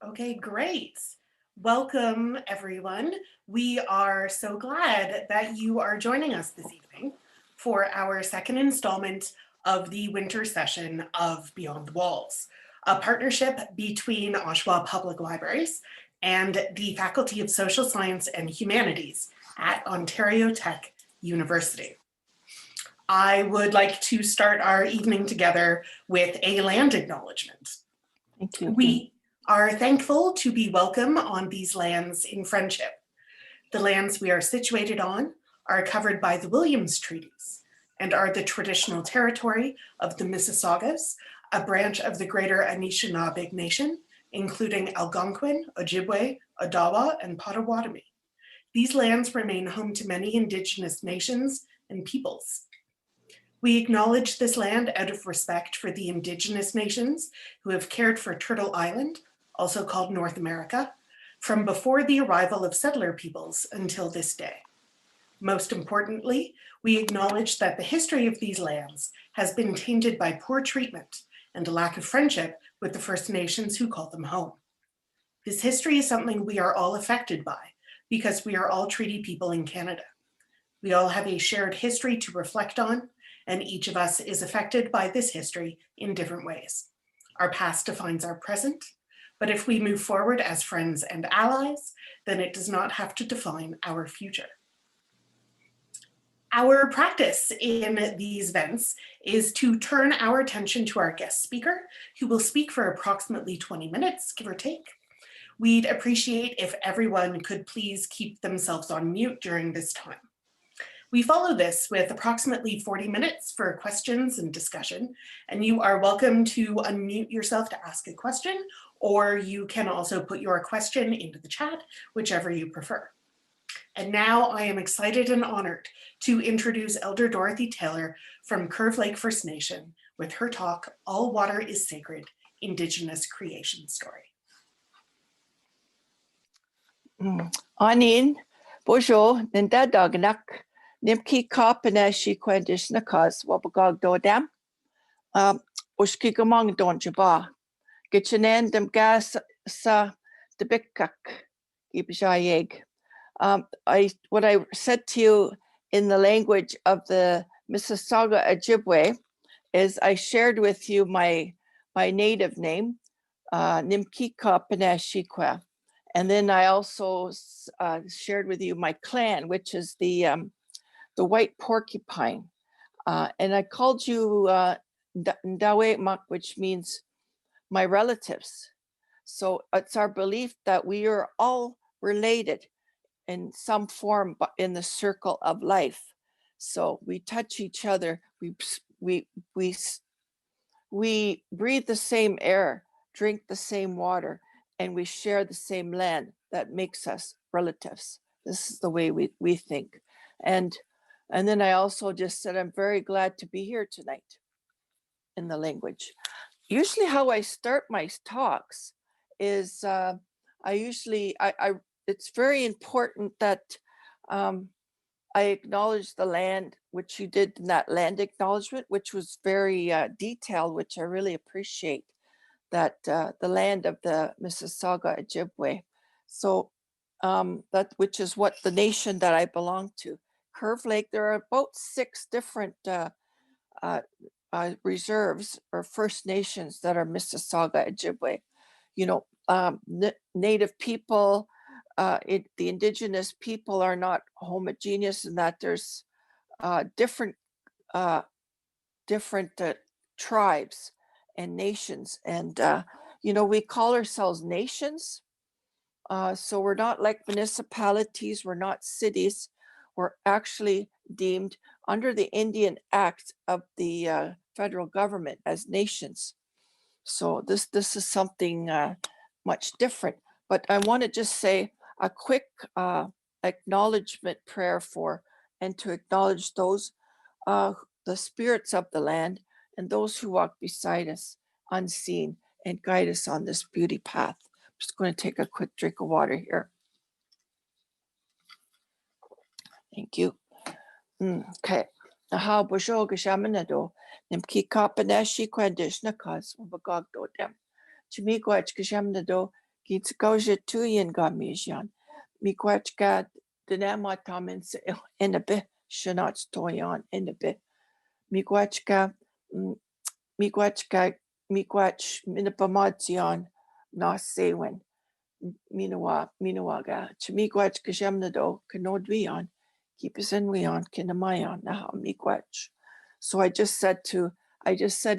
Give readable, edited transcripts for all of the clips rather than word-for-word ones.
Okay, great. Welcome, everyone. We are so glad that you are joining us this evening for our second installment of the winter session of Beyond the Walls, a partnership between Oshawa Public Libraries and the Faculty of Social Science and Humanities at Ontario Tech University. I would like to start our evening together with a land acknowledgement. Thank you. We are thankful to be welcome on these lands in friendship. The lands we are situated on are covered by the Williams Treaties and are the traditional territory of the Mississaugas, a branch of the Greater Anishinaabe Nation, including Algonquin, Ojibwe, Odawa, and Potawatomi. These lands remain home to many Indigenous nations and peoples. We acknowledge this land out of respect for the Indigenous nations who have cared for Turtle Island, also called North America, from before the arrival of settler peoples until this day. Most importantly, we acknowledge that the history of these lands has been tainted by poor treatment and a lack of friendship with the First Nations who call them home. This history is something we are all affected by because we are all treaty people in Canada. We all have a shared history to reflect on, and each of us is affected by this history in different ways. Our past defines our present, but if we move forward as friends and allies, then it does not have to define our future. Our practice in these events is to turn our attention to our guest speaker, who will speak for approximately 20 minutes, give or take. We'd appreciate if everyone could please keep themselves on mute during this time. We follow this with approximately 40 minutes for questions and discussion, and you are welcome to unmute yourself to ask a question, or you can also put your question into the chat, whichever you prefer. And now I am excited and honored to introduce Elder Dorothy Taylor from Curve Lake First Nation with her talk, All Water is Sacred, Indigenous Creation Story. Anin, bonjour, Ninda Dognak. Nimki Kapana Shiquendish Nakas, Wabagog Dodam. Ushkigamong Don Jaba. Gitchanen dem gas sa de Bikak. Gibjayeg. What I said to you in the language of the Mississauga Ojibwe is I shared with you my native name, Nimkika Panashikwa. And then I also shared with you my clan, which is the white porcupine. And I called you Ndawe Mak, which means my relatives. So it's our belief that we are all related in some form in the circle of life. So we touch each other, we breathe the same air, drink the same water, and we share the same land. That makes us relatives. This is the way we think. And then I also just said, I'm very glad to be here tonight in the language. Usually how I start my talks is it's very important that I acknowledge the land, which you did in that land acknowledgement, which was very detailed, which I really appreciate, that the land of the Mississauga Ojibwe. So that, which is what the nation that I belong to. Curve Lake, there are about 6 different reserves or First Nations that are Mississauga Ojibwe. You know, Native people, the Indigenous people are not homogeneous in that there's different tribes and nations. And, you know, we call ourselves nations. So we're not like municipalities, we're not cities. We're actually deemed under the Indian Act of the federal government as nations. So this is something much different. But I want to just say a quick acknowledgement prayer and to acknowledge those, the spirits of the land and those who walk beside us unseen and guide us on this beauty path. I'm just going to take a quick drink of water here. Thank you. Okay. Aha bojo gashamanado nimki kapaneshi kwendish nakas ubagogdo dem. Chimigwach gashamanado Gits gauge tuyen gamijan. Miquachka dinama tamins in a bit shanats toyan in a bit. Miquachka miquachka miquach minipamatian na sewin. Minawaga, Chimiquach Kajamnado, Kanodvion, keep us in Wion, Kinamayan, Naha Miquach. So I just said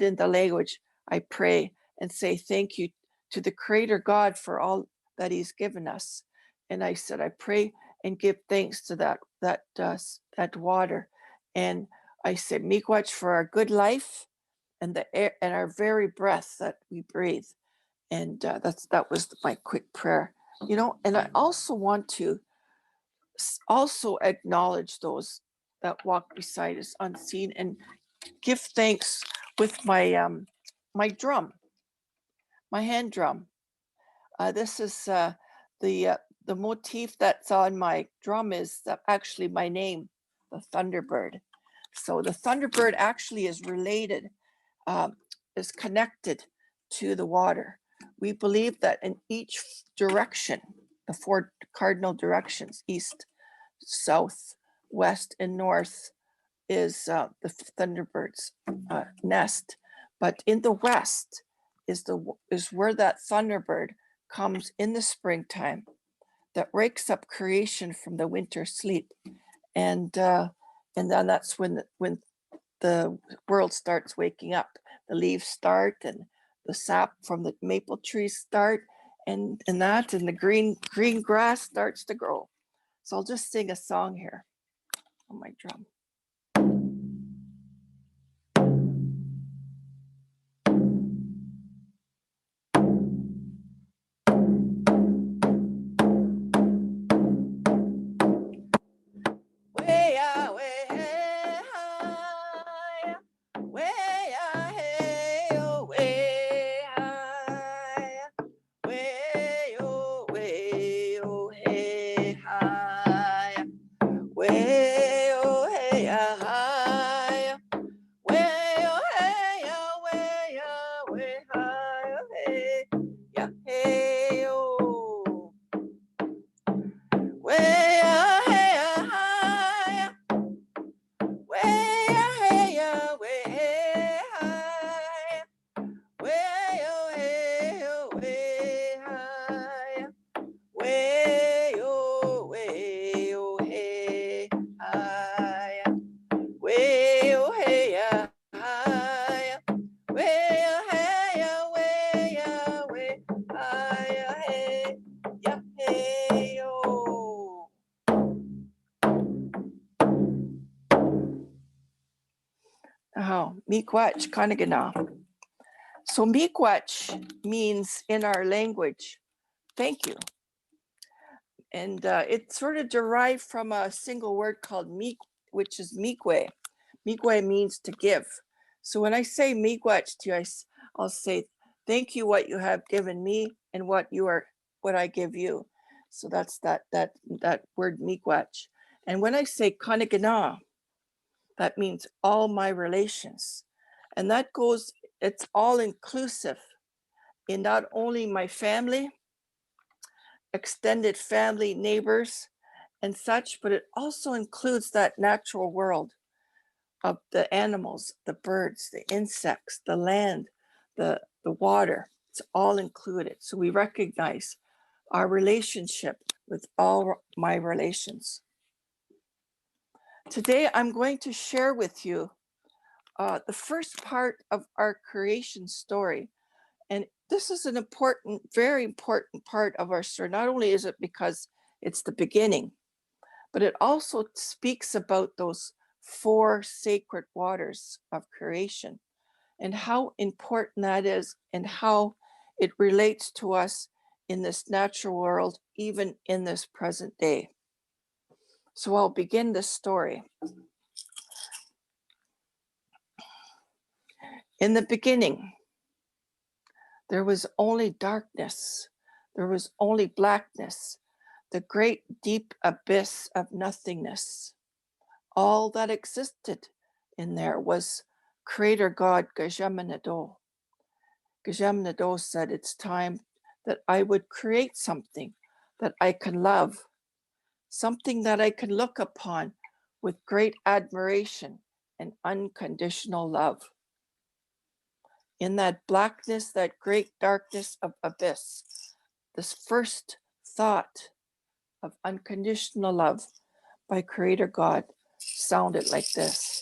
in the language, I pray and say thank you to the Creator God for all that He's given us. And I said, I pray and give thanks to that water. And I said, Miquach for our good life and the air and our very breath that we breathe. And that was my quick prayer, and I also want to also acknowledge those that walk beside us unseen and give thanks with my my drum, my hand drum. This is the motif that's on my drum is actually my name, the Thunderbird. So the Thunderbird actually is related, is connected to the water. We believe that in each direction, the four cardinal directions, east, south, west, and north, is the Thunderbird's nest. But in the west is where that Thunderbird comes in the springtime, that wakes up creation from the winter sleep, and then that's when the world starts waking up. The leaves start, and the sap from the maple trees start, and the green grass starts to grow. So I'll just sing a song here on my drum. Miigwech Kanagana. So miigwech means in our language, thank you. And it's sort of derived from a single word called meek, which is miigwe. Miigwe means to give. So when I say miigwech to you, I'll say, thank you what you have given me and what I give you. So that's that word miigwech. And when I say kanagana, that means all my relations. And that goes, it's all inclusive in not only my family, extended family, neighbors, and such, but it also includes that natural world of the animals, the birds, the insects, the land, the water. It's all included. So we recognize our relationship with all my relations. Today, I'm going to share with you the first part of our creation story. And this is an important, very important part of our story. Not only is it because it's the beginning, but it also speaks about those 4 sacred waters of creation and how important that is and how it relates to us in this natural world, even in this present day. So I'll begin this story. In the beginning, there was only darkness. There was only blackness, the great deep abyss of nothingness. All that existed in there was Creator God Gajamnado. Gajamnado said it's time that I would create something that I can love, something that I can look upon with great admiration and unconditional love. In that blackness, that great darkness of abyss, this first thought of unconditional love by Creator God sounded like this.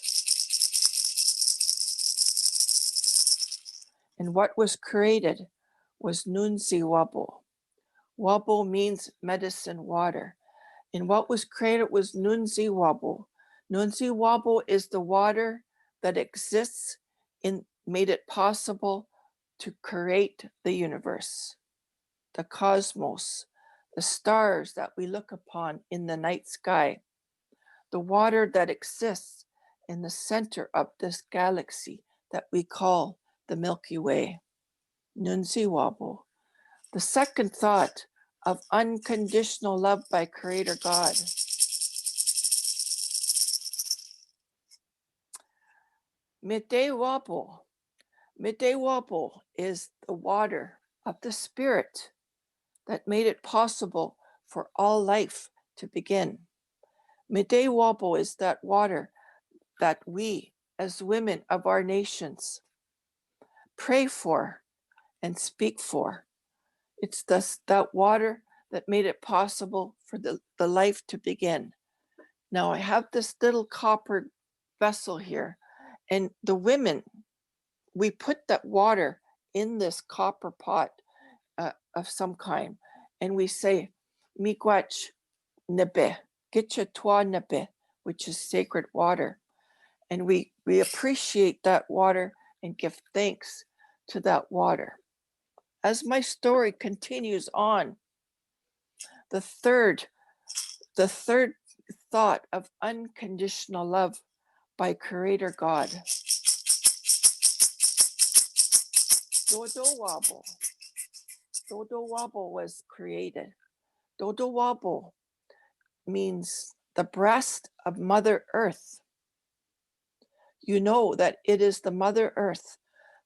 And what was created was Nunzi Wabo. Wabo means medicine water. And what was created was Nunzi Wabo. Nunzi Wabo is the water that exists and made it possible to create the universe, the cosmos, the stars that we look upon in the night sky, the water that exists in the center of this galaxy that we call the Milky Way. Nunzi Wabo. The second thought of unconditional love by Creator God. Mite Wabo. Mite Wabo is the water of the Spirit that made it possible for all life to begin. Mite Wabo is that water that we, as women of our nations, pray for and speak for. It's that water that made it possible for the life to begin. Now I have this little copper vessel here, and the women, we put that water in this copper pot of some kind, and we say, Miigwech nebe, Gitcha Twa nebe, which is sacred water. And we appreciate that water and give thanks to that water. As my story continues on, the third thought of unconditional love by Creator God. Dodo Wabo. Dodo Wabo was created. Dodo Wabo means the breast of Mother Earth. You know that it is the Mother Earth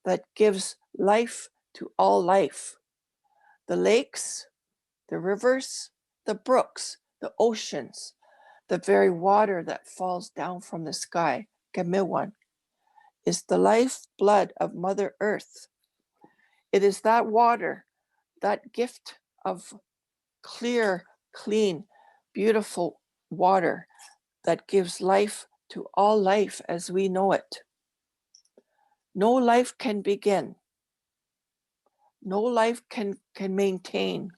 that gives life to all life. The lakes, the rivers, the brooks, the oceans, the very water that falls down from the sky, Kamiwan, is the life blood of Mother Earth. It is that water, that gift of clear, clean, beautiful water that gives life to all life as we know it. No life can begin. No life can maintain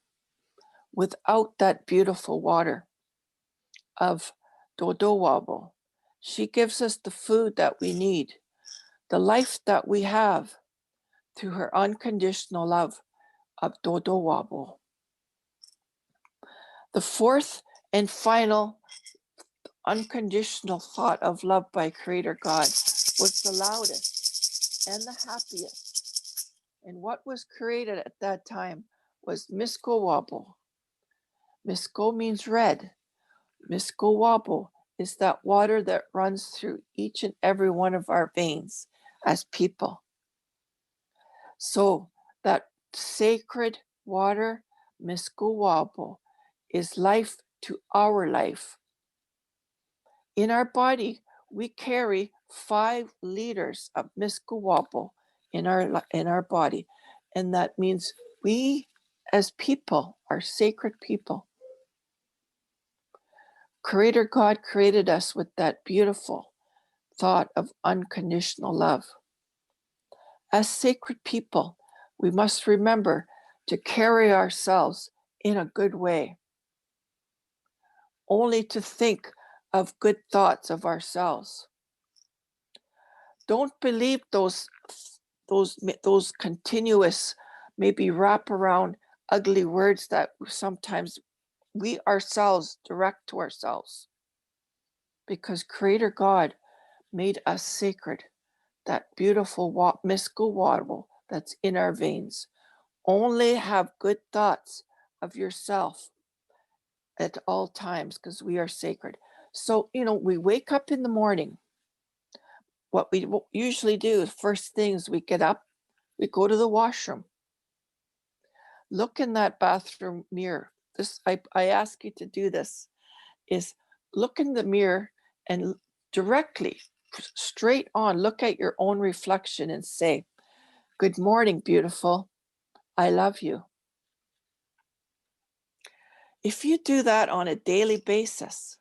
without that beautiful water of Dodo Wabo. She gives us the food that we need, the life that we have through her unconditional love of Dodo Wabo. The fourth and final unconditional thought of love by Creator God was the loudest and the happiest. And what was created at that time was Misko Wabo. Misko means red. Misko Wabo is that water that runs through each and every one of our veins as people. So that sacred water, Misko Wabo, is life to our life. In our body, we carry 5 liters of Misko Wabo in our body. And that means we as people are sacred people. Creator God created us with that beautiful thought of unconditional love. As sacred people, we must remember to carry ourselves in a good way. Only to think of good thoughts of ourselves. Don't believe those continuous, maybe wraparound ugly words that sometimes we ourselves direct to ourselves. Because Creator God made us sacred, that beautiful Misko Wabo that's in our veins. Only have good thoughts of yourself at all times because we are sacred. So, we wake up in the morning. What we usually do, first things we get up, we go to the washroom. look in that bathroom mirror. This, I ask you to do this, is look in the mirror and directly, straight on, look at your own reflection and say, "Good morning, beautiful. I love you." If you do that on a daily basis,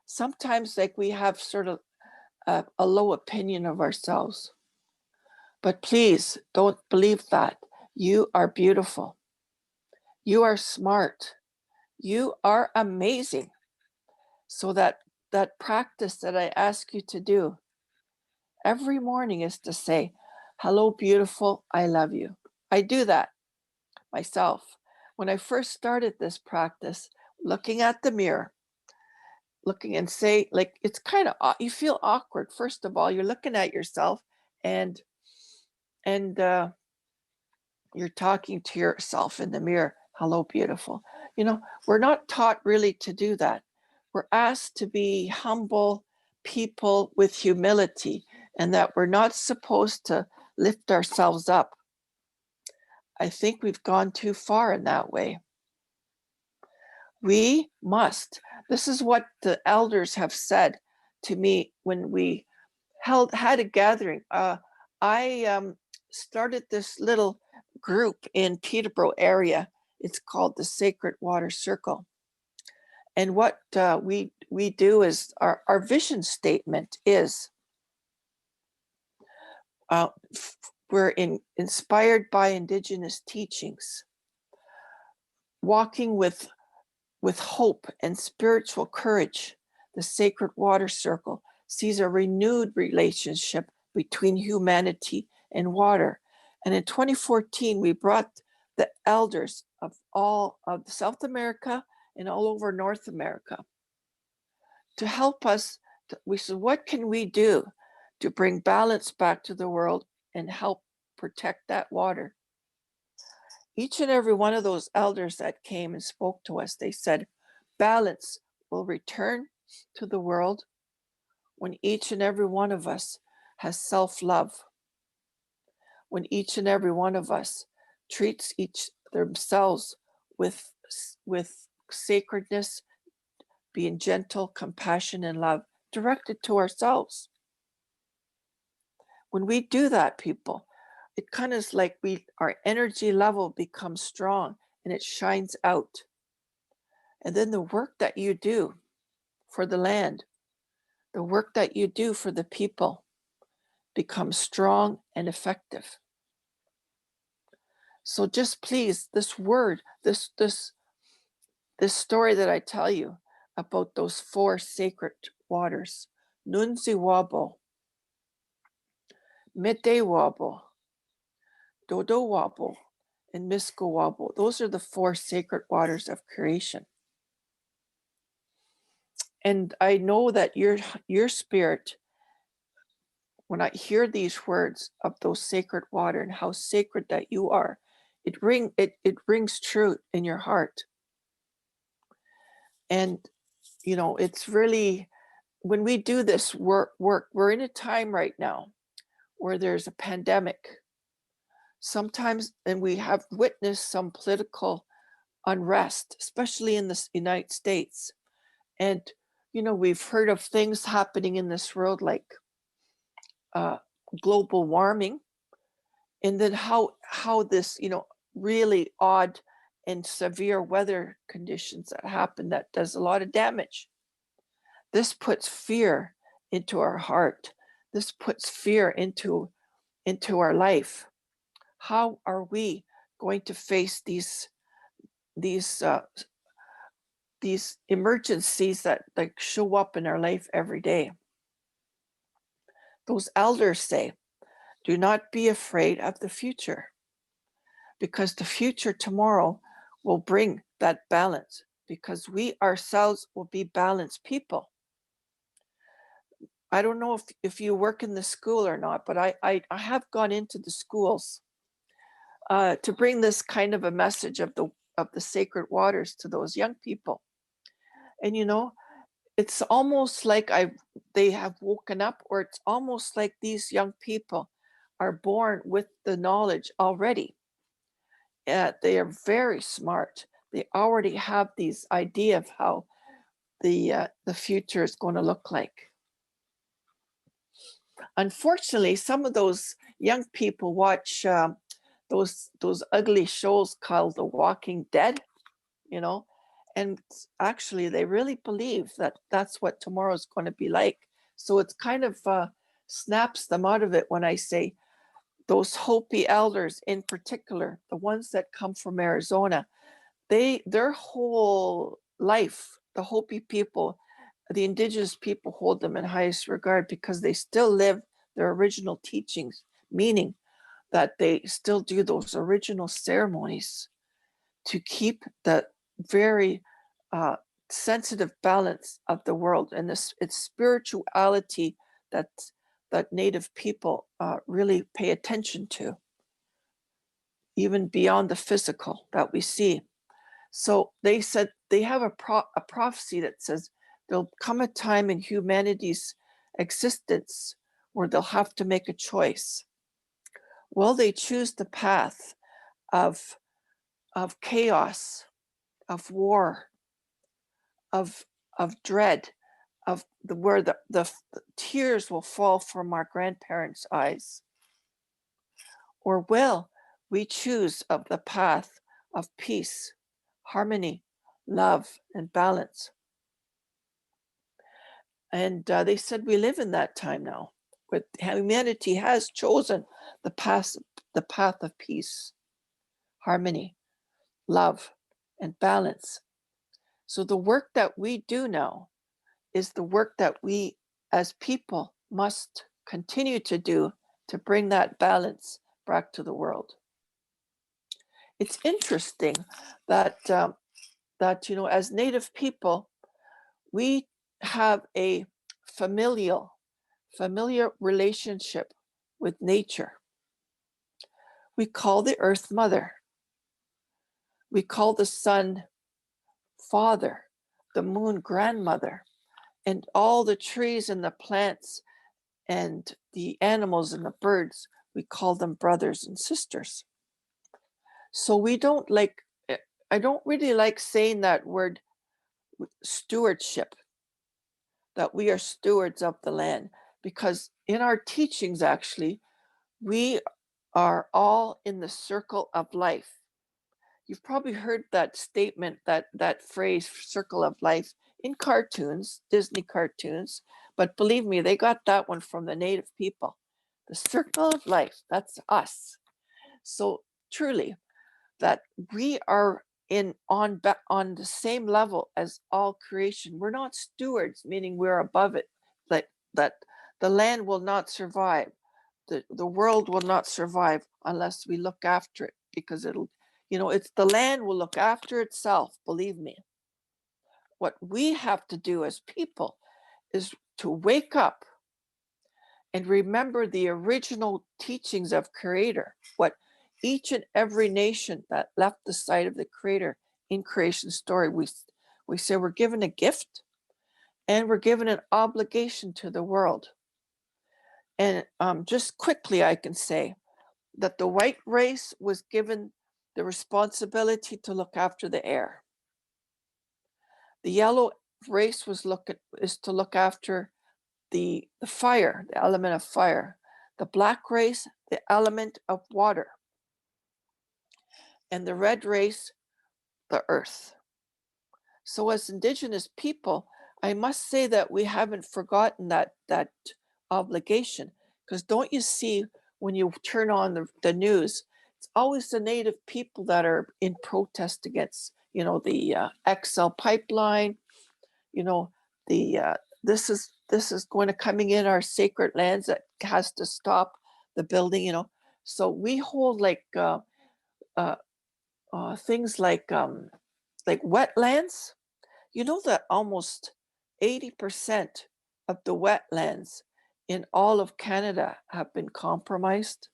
sometimes like we have sort of a low opinion of ourselves, but please don't believe that. You are beautiful. You are smart. You are amazing. So that practice that I ask you to do every morning is to say, "Hello, beautiful. I love you." I do that myself. When I first started this practice, looking at the mirror, looking and say, like, it's kind of, you feel awkward. First of all, you're looking at yourself and, and, you're talking to yourself in the mirror. "Hello, beautiful." We're not taught really to do that. We're asked to be humble people with humility, and that we're not supposed to lift ourselves up. I think we've gone too far in that way. We must. This is what the elders have said to me when we had a gathering. I started this little group in Peterborough area. It's called the Sacred Water Circle. And what we do is our vision statement is we're inspired by Indigenous teachings, walking with hope and spiritual courage. The Sacred Water Circle sees a renewed relationship between humanity and water. And in 2014, we brought the elders of all of South America and all over North America to help us. We said, what can we do to bring balance back to the world and help protect that water? Each and every one of those elders that came and spoke to us, they said, balance will return to the world when each and every one of us has self-love, when each and every one of us treats each themselves with sacredness, being gentle, compassion, and love directed to ourselves. When we do that, people, it kind of is like our energy level becomes strong and it shines out. And then the work that you do for the land, the work that you do for the people becomes strong and effective. So just please, this word, this story that I tell you about those 4 sacred waters, Nunzi Wabo, Mete Wabo, Dodo Wabo, and Misko Wabo. Those are the 4 sacred waters of creation. And I know that your spirit, when I hear these words of those sacred water and how sacred that you are, it rings true in your heart. And it's really, when we do this work, we're in a time right now where there's a pandemic. Sometimes, and we have witnessed some political unrest, especially in the United States. And we've heard of things happening in this world like global warming, and then how this really odd and severe weather conditions that happen that does a lot of damage. This puts fear into our heart. This puts fear into our life. How are we going to face these emergencies that like show up in our life every day? Those elders say, do not be afraid of the future, because the future tomorrow will bring that balance, because we ourselves will be balanced people. I don't know if you work in the school or not, but I have gone into the schools to bring this kind of a message of the sacred waters to those young people. And it's almost like they have woken up, or it's almost like these young people are born with the knowledge already. they are very smart. They already have these idea of how the future is going to look like. Unfortunately, some of those young people watch those ugly shows called The Walking Dead, and actually they really believe that that's what tomorrow is going to be like. So it's kind of snaps them out of it when I say those Hopi elders in particular, the ones that come from Arizona, their whole life, the Hopi people, the Indigenous people hold them in highest regard because they still live their original teachings, meaning that they still do those original ceremonies to keep the very sensitive balance of the world. And it's spirituality that Native people really pay attention to, even beyond the physical that we see. So they said they have a prophecy that says there'll come a time in humanity's existence where they'll have to make a choice. Will they choose the path of chaos, of war, of dread, of where the tears will fall from our grandparents' eyes? Or will we choose of the path of peace, harmony, love, and balance? And they said we live in that time now, but humanity has chosen the path of peace, harmony, love, and balance. So the work that we do now is the work that we as people must continue to do to bring that balance back to the world. It's interesting that as Native people, we have a familiar relationship with nature. We call the earth mother. We call the sun father, the moon grandmother, and all the trees and the plants and the animals and the birds, we call them brothers and sisters. So I don't really like saying that word stewardship, that we are stewards of the land, because in our teachings, actually, we are all in the circle of life. You've probably heard that statement, that phrase, circle of life, in cartoons, Disney cartoons, but believe me, they got that one from the Native people. The circle of life, that's us. So truly, that we are on the same level as all creation. We're not stewards, meaning we're above it, that the land will not survive. The world will not survive unless we look after it, because it's the land will look after itself, believe me. What we have to do as people is to wake up and remember the original teachings of Creator, what each and every nation that left the side of the Creator in creation story, we say we're given a gift and we're given an obligation to the world. And just quickly, I can say that the white race was given the responsibility to look after the air. The yellow race is to look after the fire, the element of fire. The black race, the element of water. And the red race, the earth. So as Indigenous people, I must say that we haven't forgotten that obligation, because don't you see, when you turn on the news, it's always the Native people that are in protest against, the XL pipeline, this is going to coming in our sacred lands that has to stop the building, So we hold things like wetlands. You know that almost 80% of the wetlands in all of Canada have been compromised.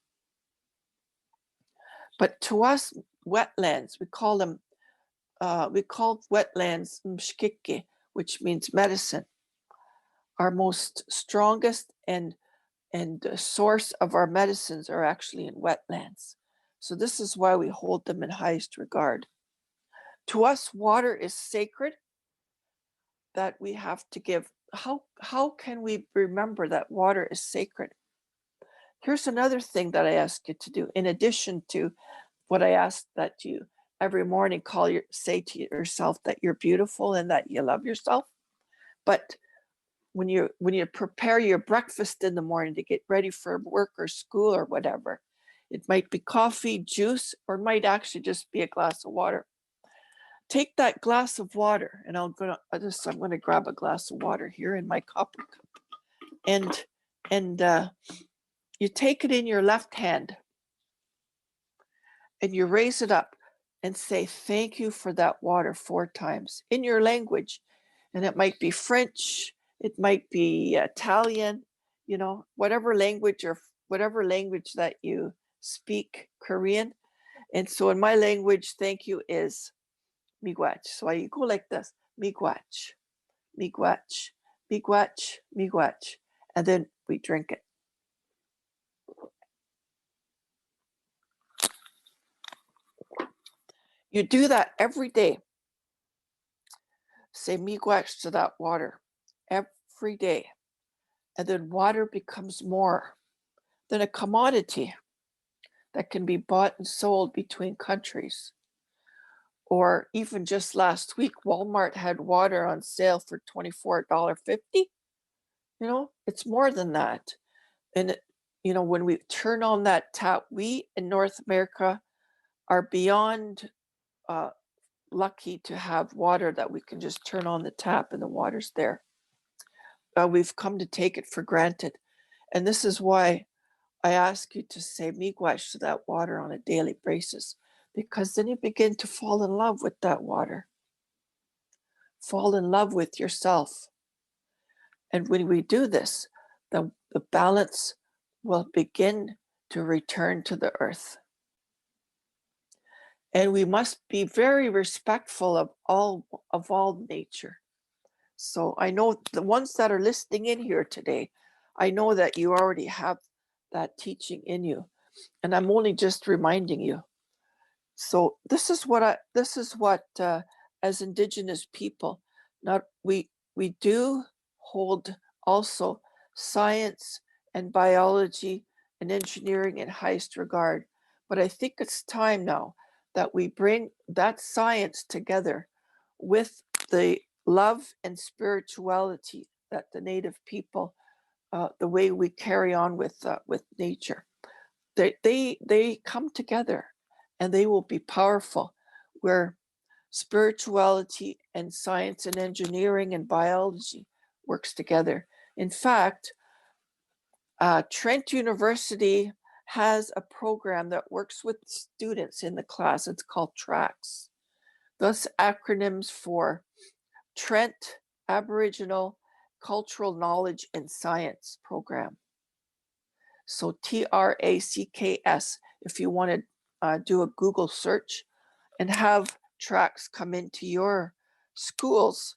But to us, wetlands, we call wetlands mshkiki, which means medicine. Our most strongest and the source of our medicines are actually in wetlands. So this is why we hold them in highest regard. To us, water is sacred that we have to give. How can we remember that water is sacred? Here's another thing that I ask you to do, in addition to what I ask that you every morning say to yourself that you're beautiful and that you love yourself. But when you prepare your breakfast in the morning to get ready for work or school or whatever, it might be coffee, juice, or it might actually just be a glass of water. Take that glass of water, and I'm gonna grab a glass of water here in my copper cup, and you take it in your left hand, and you raise it up and say thank you for that water 4 times in your language, and it might be French, it might be Italian, whatever language that you speak, Korean. And so in my language, thank you is miigwech. So I go like this: miigwech, miigwech, miigwech, miigwech, and then we drink it. You do that every day. Say miigwech to that water every day. And then water becomes more than a commodity that can be bought and sold between countries. Or even just last week, Walmart had water on sale for $24.50. It's more than that. And, when we turn on that tap, we in North America are beyond lucky to have water that we can just turn on the tap and the water's there. We've come to take it for granted. And this is why I ask you to say miigwech to that water on a daily basis, because then you begin to fall in love with that water. Fall in love with yourself. And when we do this, the balance will begin to return to the earth. And we must be very respectful of all nature. So I know the ones that are listening in here today, I know that you already have that teaching in you, and I'm only just reminding you. So this is what as Indigenous people, we do hold also science and biology and engineering in highest regard. But I think it's time now that we bring that science together with the love and spirituality that the Native people, the way we carry on with nature. They come together and they will be powerful, where spirituality and science and engineering and biology works together. In fact, Trent University has a program that works with students in the class. It's called TRACS. Those acronyms for Trent Aboriginal Cultural Knowledge and Science Program. So TRACKS, if you want to do a Google search and have TRACS come into your schools,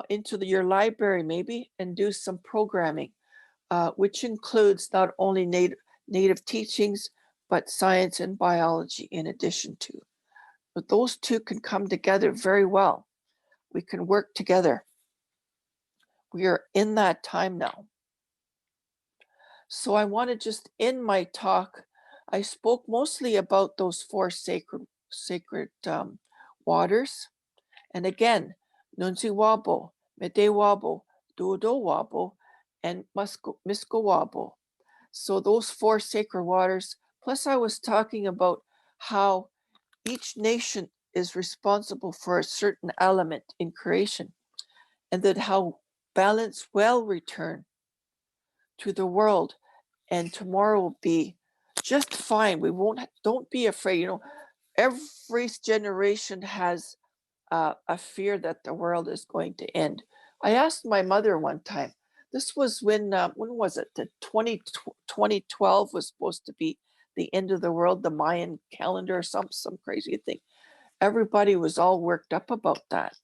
into your library maybe, and do some programming, which includes not only native teachings, but science and biology in addition to. But those two can come together very well. We can work together. We are in that time now. So I want to just end my talk. I spoke mostly about those 4 sacred waters. And again, Nunsi Wabo, Mede Wabo, Duodo Wabo, and Misko Wabo. So those 4 sacred waters. Plus I was talking about how each nation is responsible for a certain element in creation, and that how balance will return to the world, and tomorrow will be just fine. Don't be afraid. Every generation has a fear that the world is going to end. I asked my mother one time, this was when was it? The 2012 was supposed to be the end of the world, the Mayan calendar or some crazy thing. Everybody was all worked up about that.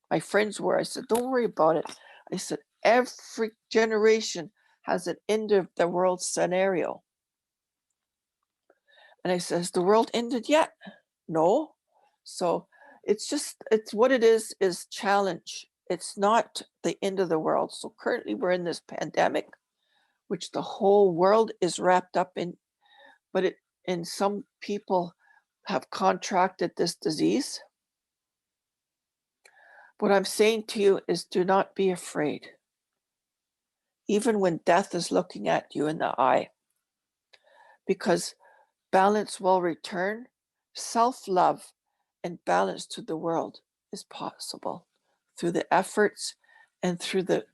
My friends were. I said, don't worry about it. I said, every generation has an end of the world scenario. And I says, the world ended yet? No. So it's what it is challenge. It's not the end of the world. So currently we're in this pandemic, which the whole world is wrapped up in, and some people have contracted this disease. What I'm saying to you is do not be afraid, even when death is looking at you in the eye, because balance will return. Self-love and balance to the world is possible through the efforts and through the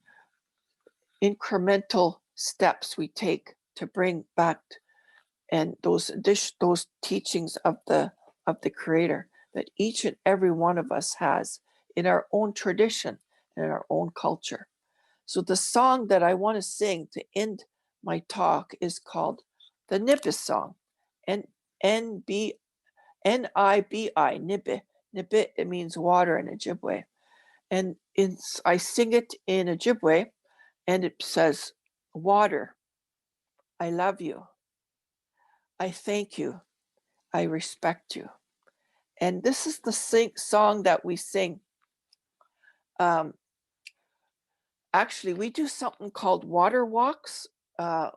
incremental steps we take to bring back and those teachings of the Creator that each and every one of us has in our own tradition and in our own culture. So the song that I want to sing to end my talk is called the Nibi song, N-B N-I-B-I, Nibi. Nibi, it means water in Ojibwe. And I sing it in Ojibwe, and it says, water, I love you. I thank you. I respect you. And this is the song that we sing. Actually, we do something called water walks, the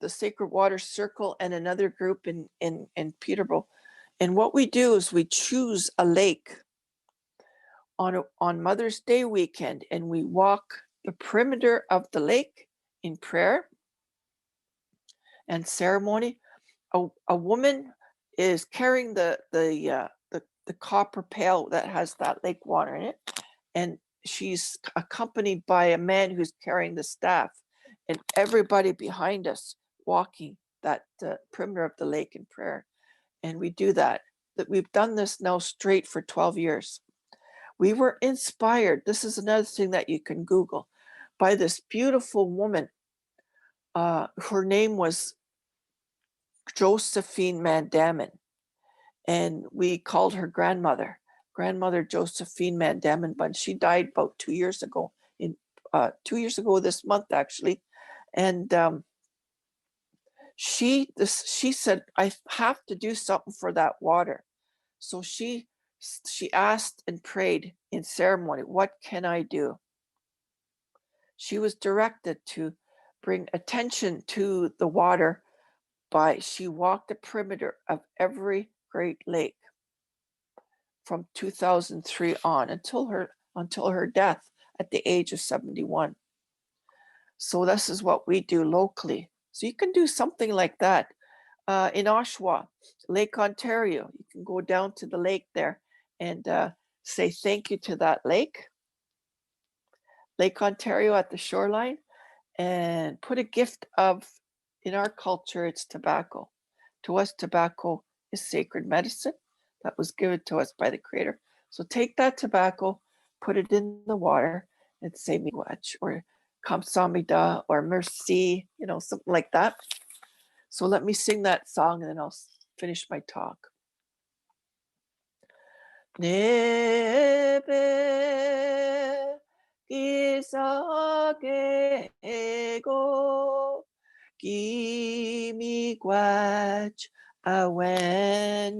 Sacred Water Circle and another group in Peterborough. And what we do is we choose a lake on Mother's Day weekend, and we walk the perimeter of the lake in prayer and ceremony. A woman is carrying the copper pail that has that lake water in it, and she's accompanied by a man who's carrying the staff, and everybody behind us walking that perimeter of the lake in prayer. And we do that. That we've done this now straight for 12 years. We were inspired. This is another thing that you can Google, by this beautiful woman. Her name was Josephine Mandamin, and we called her Grandmother Josephine Mandamin, but she died about 2 years ago, 2 years ago this month, actually. And she said, I have to do something for that water. So she asked and prayed in ceremony, what can I do? She was directed to bring attention to the water she walked the perimeter of every Great Lake from 2003 on until her death at the age of 71. So this is what we do locally. So you can do something like that. In Oshawa, Lake Ontario, you can go down to the lake there and say thank you to that lake, Lake Ontario at the shoreline, and put a gift of, in our culture, it's tobacco. To us, tobacco is sacred medicine that was given to us by the Creator. So take that tobacco, put it in the water, and say miigwech or kamsamida or merci, something like that. So let me sing that song and then I'll finish my talk. Nebe isage ego gimiigwech awen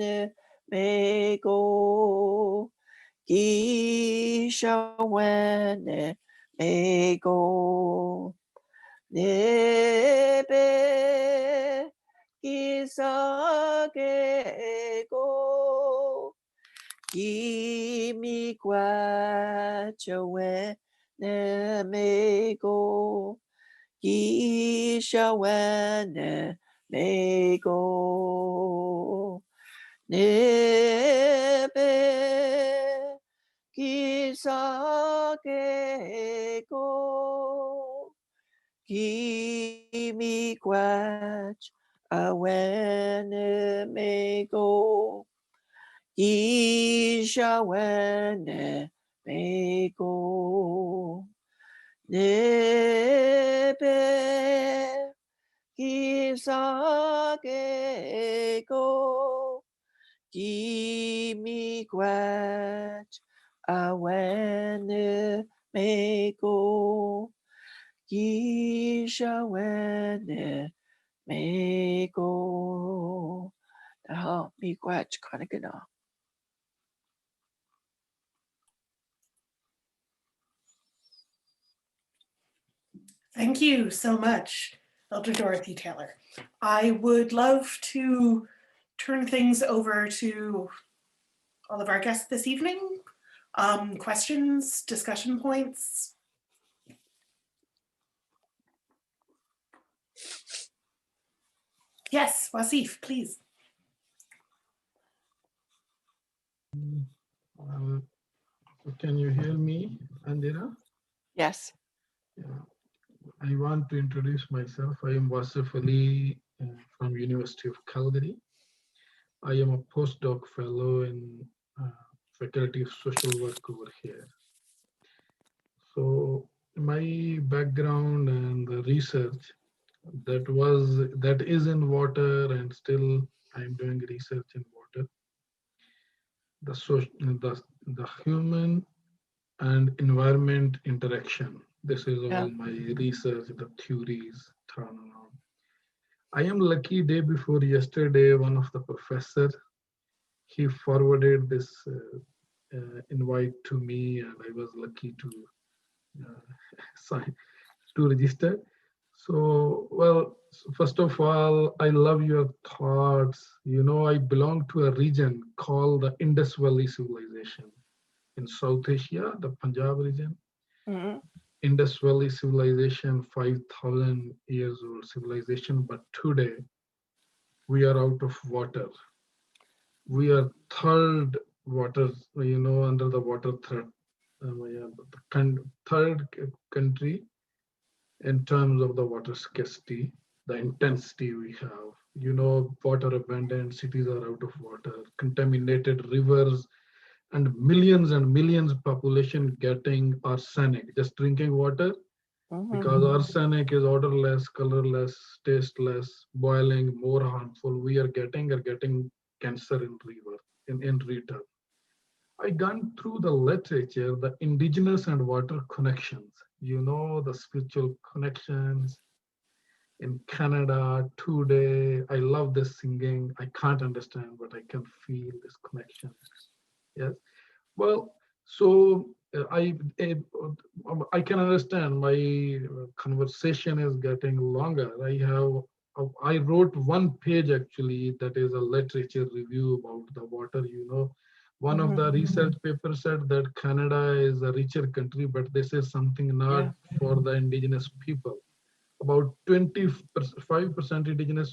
mego gishawen mego nebe isagego gimiigwech awen mego gishawen mego nebe gisagego gimiigwech awen mego gishawen mego nebe gisagego gimiigwech awen mego gishawen mego. Oh, miigwech kanagana. Thank you so much, Elder Dorothy Taylor. I would love to turn things over to all of our guests this evening. Questions, discussion points? Yes, Wasif, please. Can you hear me, Andira? Yes. Yeah. I want to introduce myself. I am Wasif Ali from University of Calgary. I am a postdoc fellow in Faculty of Social Work over here. So my background and the research that is in water, and still I'm doing research in water. The human and environment interaction. This is all my research, the theories, turnaround. I am lucky day before yesterday, one of the professor, he forwarded this invite to me, and I was lucky to sign, to register. So, well, first of all, I love your thoughts. You know, I belong to a region called the Indus Valley Civilization in South Asia, the Punjab region. Mm-hmm. Indus Valley civilization, 5,000 years old civilization, but today we are out of water. We are third water, you know, under the water threat, third country in terms of the water scarcity, the intensity we have. You know, water abundant, cities are out of water, contaminated rivers, and millions population getting arsenic, just drinking water, because arsenic is odorless, colorless, tasteless, boiling, more harmful. We are getting cancer in river in return. I gone through the literature, the indigenous and water connections. You know, the spiritual connections in Canada today. I love this singing. I can't understand, but I can feel this connection. Yes. Well, so I can understand my conversation is getting longer. I wrote one page actually, that is a literature review about the water. You know, one of the research papers said that Canada is a richer country, but this is something not for the indigenous people. About 25%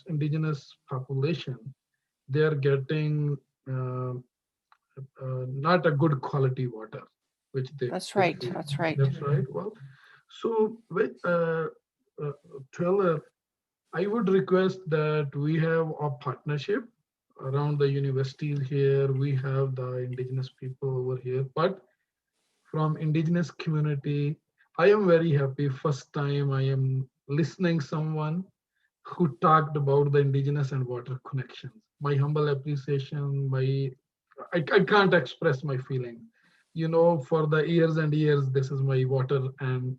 indigenous population, they are getting not a good quality water, which they. That's right. That's right. That's right. Well, so with Taylor, I would request that we have a partnership around the universities here. We have the indigenous people over here, but from indigenous community, I am very happy. First time I am listening someone who talked about the indigenous and water connections. My humble appreciation, I can't express my feeling. You know, for the years and years, this is my water and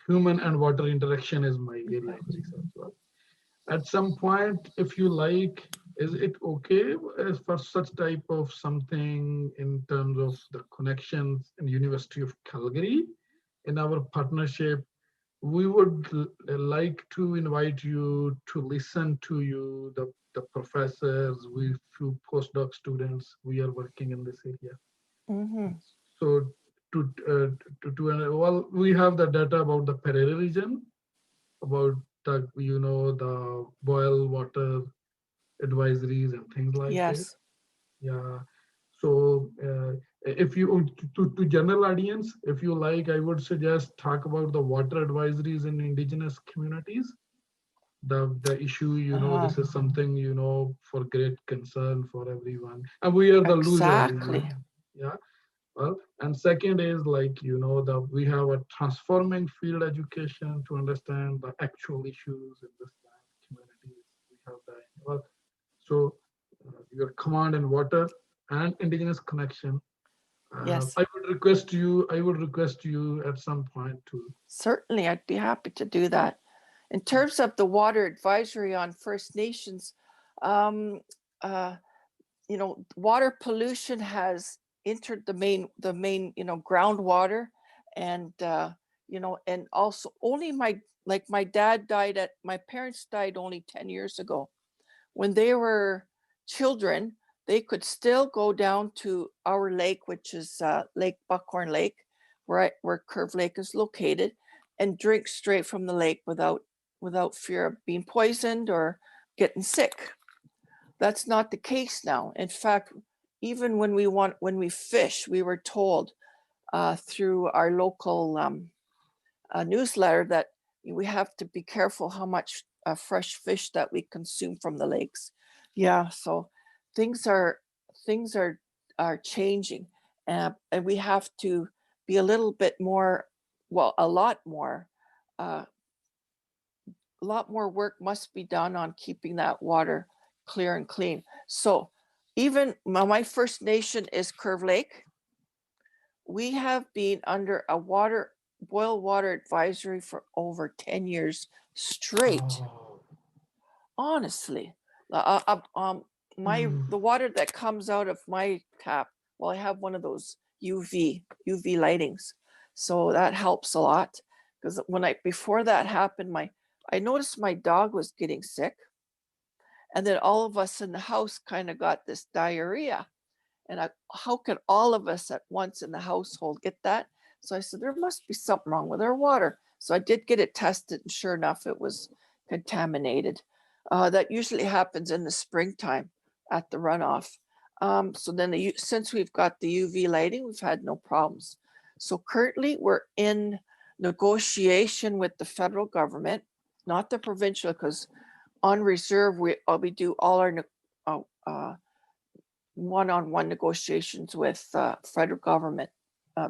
human and water interaction is my area of research. Well, at some point, if you like, is it okay as for such type of something in terms of the connections in University of Calgary in our partnership? We would like to invite you to listen to you, the professors, we few postdoc students, we are working in this area. So well, we have the data about the Prairie region, about the, you know, the boil water advisories and things like this. Yeah. So if you, to general audience, if you like, I would suggest talk about the water advisories in indigenous communities. The issue, you know, this is something, you know, for great concern for everyone. And we are the losers. You know? Yeah. Well, and second is like, you know, we have a transforming field education to understand the actual issues in this land communities. We have that. Well, so your command and water and indigenous connection. Yes. I would request you at some point to. Certainly, I'd be happy to do that. In terms of the water advisory on First Nations, You know, water pollution has entered the main, groundwater, and you know, and also only my parents died only 10 years ago. When they were children, they could still go down to our lake, which is Lake Buckhorn Lake, where Curve Lake is located, and drink straight from the lake without fear of being poisoned or getting sick. That's not the case now. In fact, even when we fish, we were told through our local newsletter that we have to be careful how much fresh fish that we consume from the lakes. Yeah, so things are changing, and we have to be a little bit more, well, a lot more work must be done on keeping that water clear and clean. So even my First Nation is Curve Lake. We have been under a boil water advisory for over 10 years straight. Oh. Honestly, the water that comes out of my tap, well, I have one of those UV lightings, so that helps a lot. Because before that happened, I noticed my dog was getting sick, and then all of us in the house kind of got this diarrhea. And how could all of us at once in the household get that? So I said, there must be something wrong with our water. So I did get it tested, and sure enough, it was contaminated. That usually happens in the springtime at the runoff. So then since we've got the UV lighting, we've had no problems. So currently we're in negotiation with the federal government, not the provincial, because on reserve, we do all our one-on-one negotiations with federal government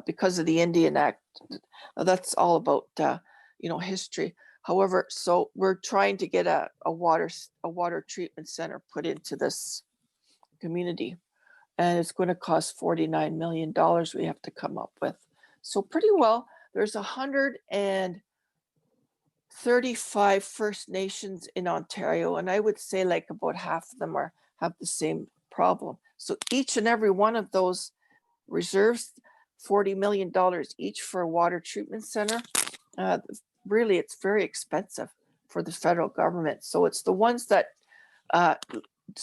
because of the Indian Act. That's all about history. However, so we're trying to get a water treatment center put into this community, and it's going to cost $49 million. We have to come up with. So pretty well, there's 135 First Nations in Ontario, and I would say like about half of them have the same problem. So each and every one of those reserves $40 million each for a water treatment center. Really, it's very expensive for the federal government. So it's the ones that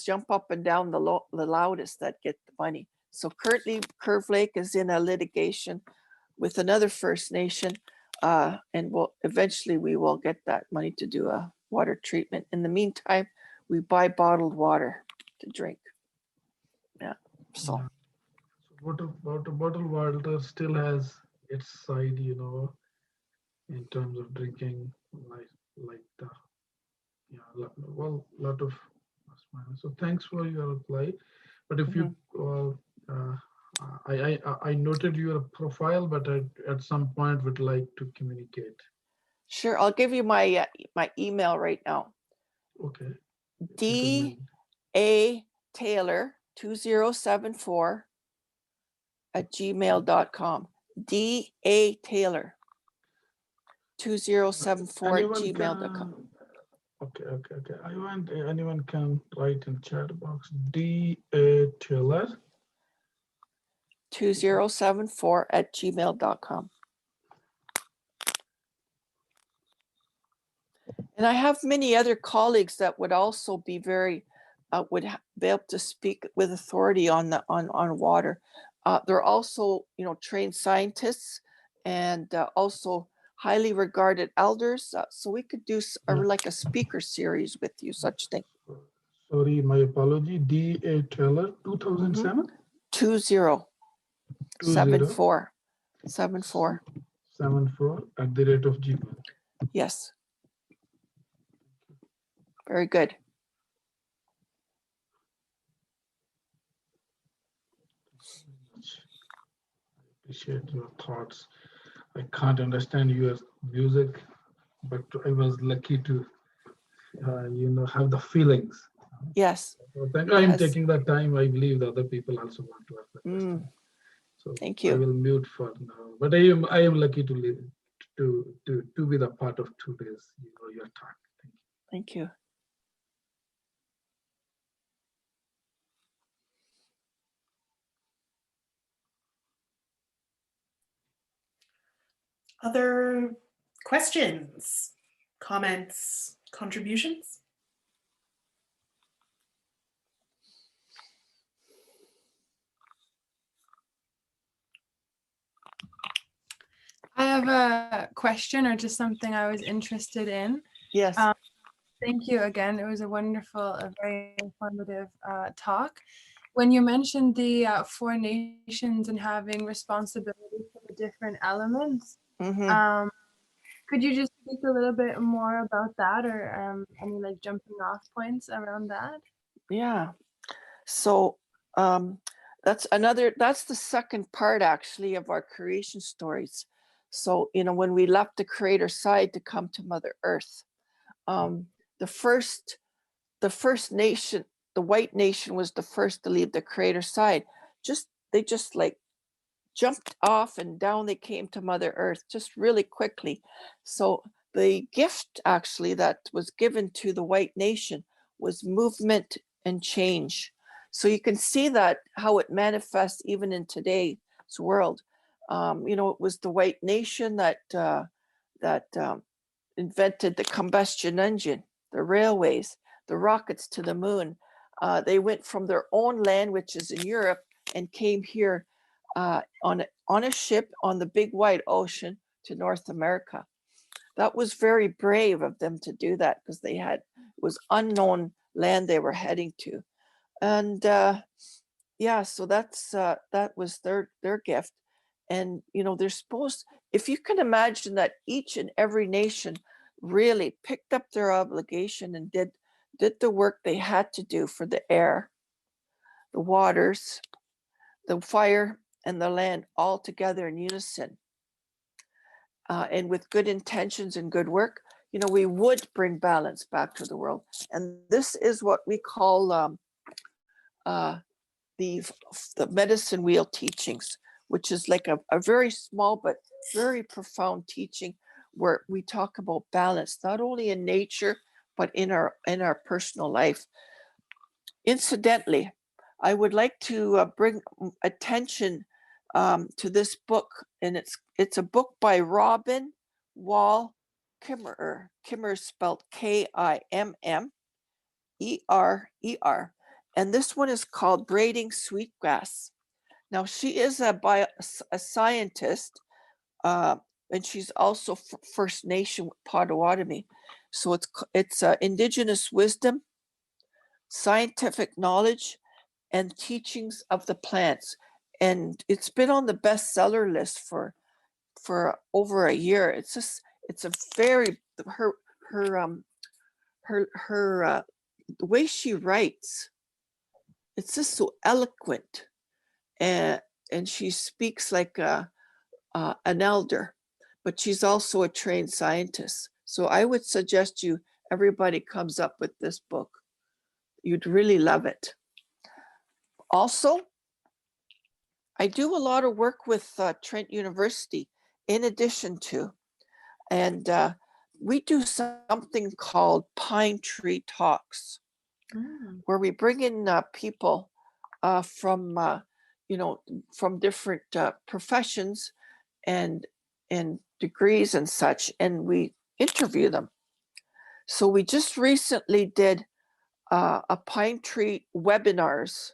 jump up and down the loudest that get the money. So currently, Curve Lake is in a litigation with another First Nation, and eventually we will get that money to do a water treatment. In the meantime, we buy bottled water to drink. Yeah. So. Yeah. So bottled water still has its side, in terms of drinking, like the lot of. So thanks for your reply. But if you, I noted your profile, but I at some point would like to communicate. Sure, I'll give you my email right now. Okay. D.A. Taylor 2074 @gmail.com. D.A. Taylor 2074 @gmail.com. Okay. Anyone can write in chat box. D.A. Taylor 2074 @gmail.com. And I have many other colleagues that would also be be able to speak with authority on water. They're also, trained scientists and also highly regarded elders. So we could do like a speaker series with you, such thing. Sorry, my apology. D.A. Taylor 2007? 2074 74 @gmail. Yes. Very good. I appreciate your thoughts. I can't understand your music, but I was lucky to, have the feelings. Yes. So I'm taking the time. I believe the other people also want to ask the question. So thank you. I will mute for now. But I am lucky to be the part of today's, your talk. Thank you. Other questions, comments, contributions? I have a question or just something I was interested in. Yes. Thank you again. It was a wonderful, a very informative talk. When you mentioned the 4 nations and having responsibility for the different elements, Mhm. could you just speak a little bit more about that, or any like jumping off points around that? Yeah. So that's the second part actually of our creation stories. So, when we left the creator side to come to Mother Earth, um, the first nation, the white nation, was the first to leave the creator side. They just like jumped off and down they came to Mother Earth just really quickly. So the gift actually that was given to the white nation was movement and change. So you can see that how it manifests even in today's world. It was the white nation that invented the combustion engine, the railways, the rockets to the moon. They went from their own land, which is in Europe, and came here on a ship on the big wide ocean to North America. That was very brave of them to do that, because it was unknown land they were heading to. And so that was their gift. And they're supposed, if you can imagine that each and every nation really picked up their obligation and did the work they had to do for the air, the waters, the fire, and the land, all together in unison, and with good intentions and good work, we would bring balance back to the world. And this is what we call the medicine wheel teachings, which is like a very small but very profound teaching, where we talk about balance, not only in nature, but in our personal life. Incidentally, I would like to bring attention to this book, and it's a book by Robin Wall Kimmerer. Kimmerer spelled Kimmerer. And this one is called Braiding Sweetgrass. Now, she is a scientist, and she's also First Nation Potawatomi. So it's Indigenous wisdom, scientific knowledge, and teachings of the plants. And it's been on the bestseller list for over a year. It's a very the way she writes, it's just so eloquent, and she speaks like an elder, but she's also a trained scientist. So I would suggest everybody comes up with this book. You'd really love it. Also, I do a lot of work with Trent University in addition to, and we do something called Pine Tree Talks, where we bring in people from different professions and degrees and such, and we interview them. So we just recently did a pine tree webinars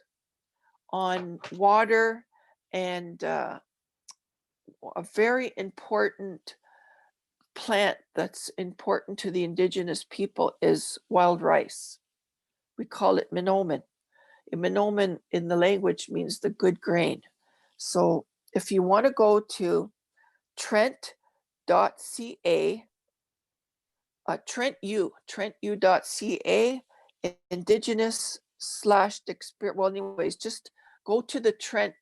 on water, and a very important plant that's important to the Indigenous people is wild rice. We call it minomen. Minomen in the language means the good grain. So if you want to go to trent.ca, trentu.ca, Indigenous/experience. Well, anyways, just go to the Trent.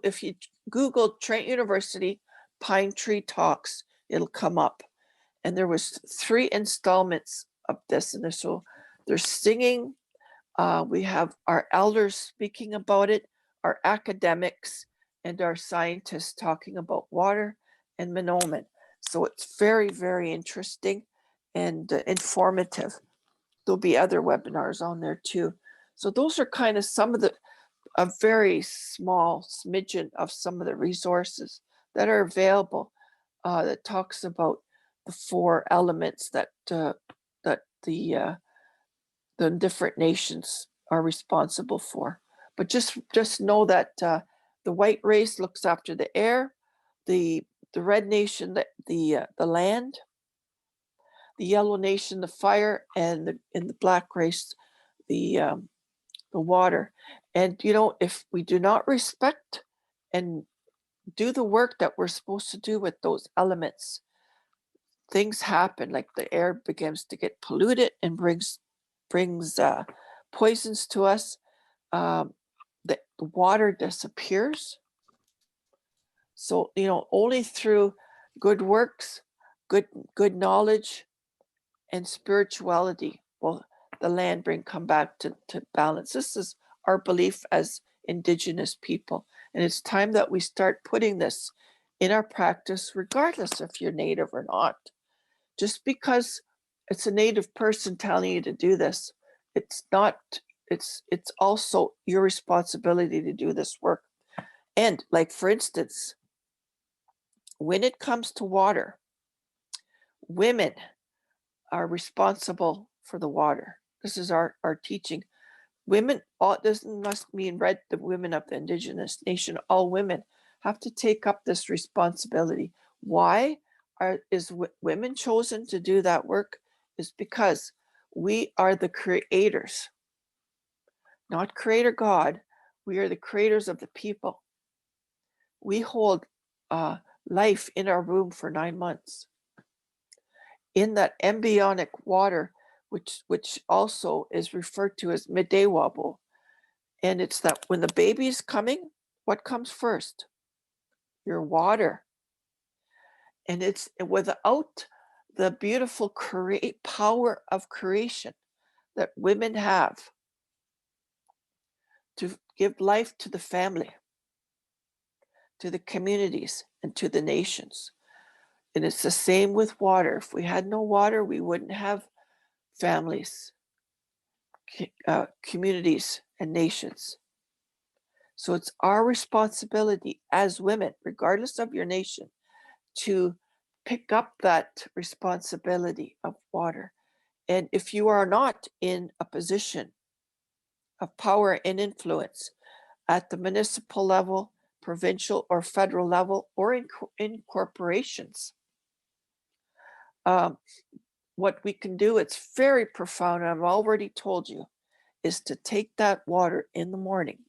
If you Google Trent University Pine Tree Talks, it'll come up. And there was 3 installments of this, and they're singing. We have our elders speaking about it, our academics, and our scientists talking about water and minomen. So it's very, very interesting and informative. There'll be other webinars on there too. So those are kind of some of a very small smidgen of some of the resources that are available that talks about the 4 elements that that the different nations are responsible for. But just know that the white race looks after the air, the red nation the land, the yellow nation the fire, and the black race the water. And if we do not respect and do the work that we're supposed to do with those elements, things happen, like the air begins to get polluted and brings poisons to us. The water disappears. So only through good works, good knowledge, and spirituality will the land come back to balance. This is our belief as Indigenous people, and it's time that we start putting this in our practice, regardless if you're Native or not. Just because it's a Native person telling you to do this, it's not. It's also your responsibility to do this work. And like, for instance, when it comes to water, women are responsible for the water. This is our teaching. Women, this must mean the women of the Indigenous nation, all women have to take up this responsibility. Why is women chosen to do that work? Is because we are the creators, not creator God. We are the creators of the people. We hold life in our womb for 9 months. In that embryonic water, which also is referred to as midewabo. And it's that when the baby is coming, what comes first? Your water. And it's without the beautiful power of creation that women have to give life to the family, to the communities, and to the nations. And it's the same with water. If we had no water, we wouldn't have families, communities, and nations. So it's our responsibility as women, regardless of your nation, to pick up that responsibility of water. And if you are not in a position of power and influence at the municipal level, provincial or federal level, or in corporations, what we can do, it's very profound, I've already told you, is to take that water in the morning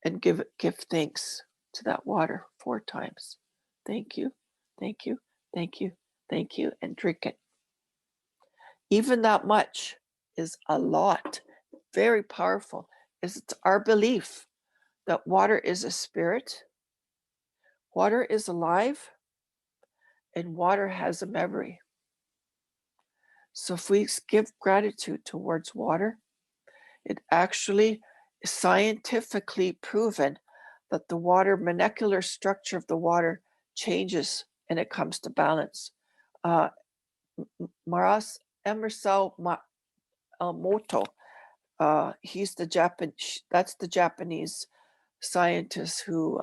and give thanks to that water 4 times. Thank you, thank you, thank you, thank you, and drink it. Even that much is a lot, very powerful. It's our belief that water is a spirit, water is alive, and water has a memory. So if we give gratitude towards water, it actually is scientifically proven that the water, molecular structure of the water changes and it comes to balance. Maras Emerson Moto, he's that's the Japanese scientist who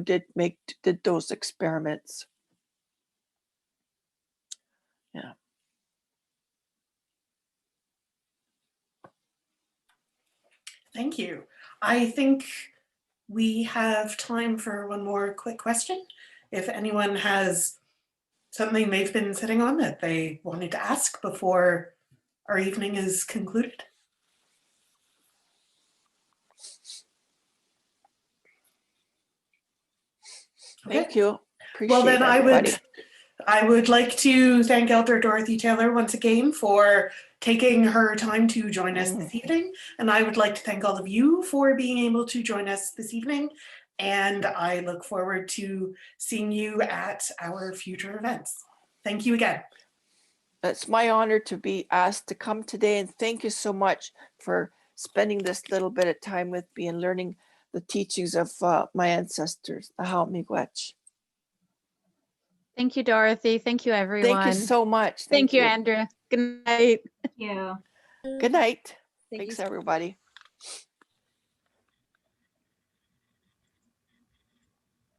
did those experiments. Yeah. Thank you. I think we have time for one more quick question. If anyone has something they've been sitting on that they wanted to ask before our evening is concluded. Okay. Thank you. Appreciate well, then everybody. I would like to thank Elder Dorothy Taylor once again for taking her time to join us this evening. And I would like to thank all of you for being able to join us this evening. And I look forward to seeing you at our future events. Thank you again. It's my honor to be asked to come today, and thank you so much for spending this little bit of time with me and learning the teachings of my ancestors, the How Miigwech. Thank you, Dorothy. Thank you, everyone. Thank you so much. Thank you, Andrea. Good night. Thank you. Good night. Thank Thanks, you. everybody.